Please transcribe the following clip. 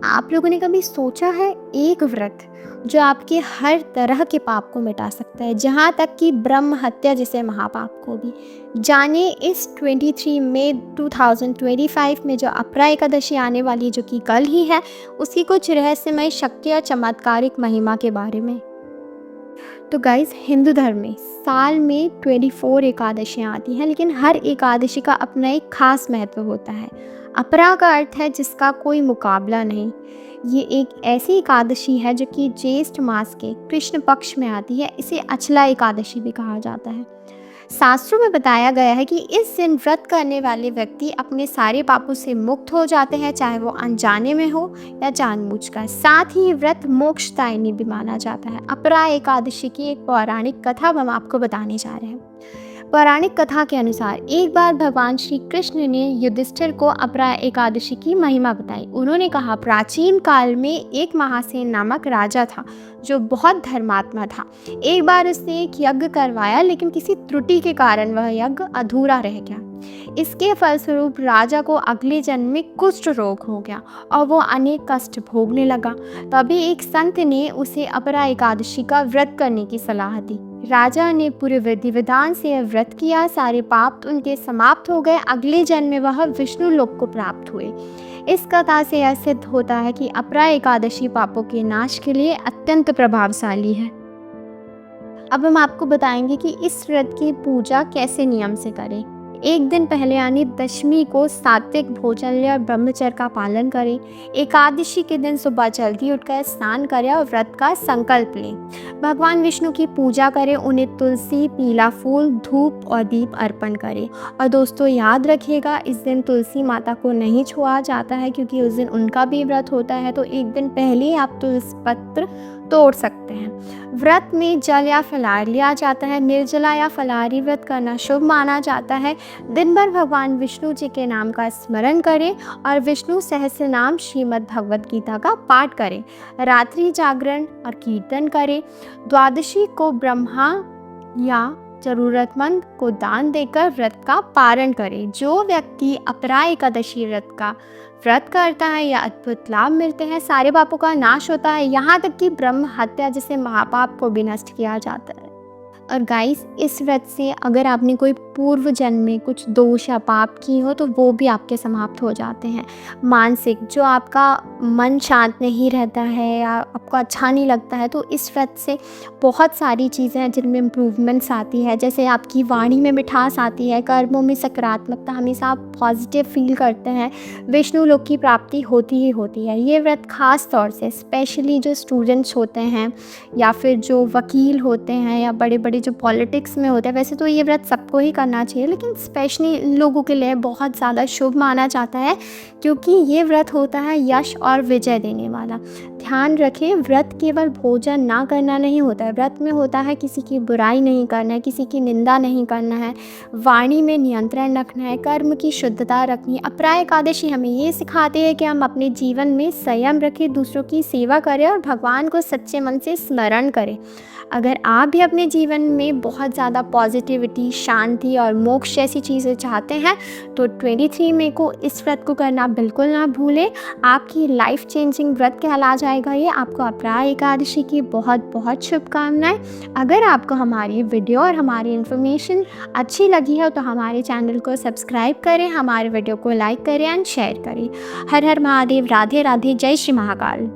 आप लोगों ने कभी सोचा है एक व्रत जो आपके हर तरह के पाप को मिटा सकता है, जहाँ तक कि ब्रह्म हत्या जैसे महापाप को भी। जाने इस 23 मई 2025 में जो अपरा एकादशी आने वाली, जो कि कल ही है, उसकी कुछ रहस्यमय शक्ति और चमत्कारिक महिमा के बारे में। तो गाइस, हिंदू धर्म में साल में 24 एकादशियाँ आती हैं, लेकिन हर एकादशी का अपना एक खास महत्व होता है। अपरा का अर्थ है जिसका कोई मुकाबला नहीं। ये एक ऐसी एकादशी है जो कि ज्येष्ठ मास के कृष्ण पक्ष में आती है। इसे अचला एकादशी भी कहा जाता है। शास्त्रों में बताया गया है कि इस दिन व्रत करने वाले व्यक्ति अपने सारे पापों से मुक्त हो जाते हैं, चाहे वो अनजाने में हो या जानबूझकर। साथ ही व्रत मोक्षदायिनी भी माना जाता है। अपरा एकादशी की एक पौराणिक कथा हम आपको बताने जा रहे हैं। पौराणिक कथा के अनुसार एक बार भगवान श्री कृष्ण ने युधिष्ठिर को अपरा एकादशी की महिमा बताई। उन्होंने कहा, प्राचीन काल में एक महासेन नामक राजा था जो बहुत धर्मात्मा था। एक बार उसने एक यज्ञ करवाया, लेकिन किसी त्रुटि के कारण वह यज्ञ अधूरा रह गया। इसके फलस्वरूप राजा को अगले जन्म में कुष्ठ रोग हो गया और वो अनेक कष्ट भोगने लगा। तभी एक संत ने उसे अपरा एकादशी का व्रत करने की सलाह दी। राजा ने पूरे विधि विधान से व्रत किया। सारे पाप उनके समाप्त हो गए। अगले जन्म में वह विष्णु लोक को प्राप्त हुए। इस कथा से यह सिद्ध होता है कि अपरा एकादशी पापों के नाश के लिए अत्यंत प्रभावशाली है। अब हम आपको बताएंगे कि इस व्रत की पूजा कैसे नियम से करें। एक दिन पहले यानी दशमी को सात्विक भोजन लें और ब्रह्मचर्य का पालन करें। एकादशी के दिन सुबह जल्दी उठकर स्नान करें और व्रत का संकल्प लें। भगवान विष्णु की पूजा करें, उन्हें तुलसी, पीला फूल, धूप और दीप अर्पण करें। और दोस्तों, याद रखिएगा, इस दिन तुलसी माता को नहीं छुआ जाता है, क्योंकि उस दिन उनका भी व्रत होता है। तो एक दिन पहले ही आप तुलसी पत्र तोड़ सकते हैं। व्रत में जल या फलाहार लिया जाता है। निर्जला या फलाहारी व्रत करना शुभ माना जाता है। दिन भर भगवान विष्णु जी के नाम का स्मरण करें और विष्णु सहस्त्र नाम श्रीमद् भगवद गीता का पाठ करें। रात्रि जागरण और कीर्तन करें। द्वादशी को ब्रह्मा या जरूरतमंद को दान देकर व्रत का पारण करें। जो व्यक्ति अपरा एकादशी व्रत करता है या अद्भुत लाभ मिलते हैं, सारे पापों का नाश होता है, यहाँ तक कि ब्रह्म हत्या जैसे महापाप को भी नष्ट किया जाता है। और गाइस, इस व्रत से अगर आपने कोई पूर्व जन्म में कुछ दोष या पाप की हो तो वो भी आपके समाप्त हो जाते हैं। मानसिक, जो आपका मन शांत नहीं रहता है या आपको अच्छा नहीं लगता है, तो इस व्रत से बहुत सारी चीज़ें हैं जिनमें इम्प्रूवमेंट्स आती है। जैसे आपकी वाणी में मिठास आती है, कर्मों में सकारात्मकता, हमेशा आप पॉजिटिव फील करते हैं, विष्णु लोक की प्राप्ति होती ही होती है। ये व्रत खास तौर से स्पेशली जो स्टूडेंट्स होते हैं या फिर जो वकील होते हैं या बड़े बड़े जो पॉलिटिक्स में होते हैं, वैसे तो ये व्रत सबको ही करना चाहिए, लेकिन स्पेशली इन लोगों के लिए बहुत ज़्यादा शुभ माना जाता है, क्योंकि ये व्रत होता है यश और विजय देने वाला। ध्यान रखें, व्रत केवल भोजन ना करना नहीं होता है। व्रत में होता है किसी की बुराई नहीं करना है, किसी की निंदा नहीं करना है, वाणी में नियंत्रण रखना है, कर्म की शुद्धता रखनी है। अपरा एकादशी हमें ये सिखाते हैं कि हम अपने जीवन में संयम रखें, दूसरों की सेवा करें और भगवान को सच्चे मन से स्मरण करें। अगर आप भी अपने जीवन में बहुत ज़्यादा पॉजिटिविटी, शांति और मोक्ष जैसी चीज़ें चाहते हैं, तो 23 मई को इस व्रत को करना बिल्कुल ना भूलें। आपकी लाइफ चेंजिंग व्रत कहला जाएगा ये। आपको अपरा एकादशी की बहुत बहुत शुभकामनाएं। अगर आपको हमारी वीडियो और हमारी इन्फॉर्मेशन अच्छी लगी है तो हमारे चैनल को सब्सक्राइब करें, हमारे वीडियो को लाइक करें एंड शेयर करें। हर हर महादेव, राधे राधे, जय श्री महाकाल।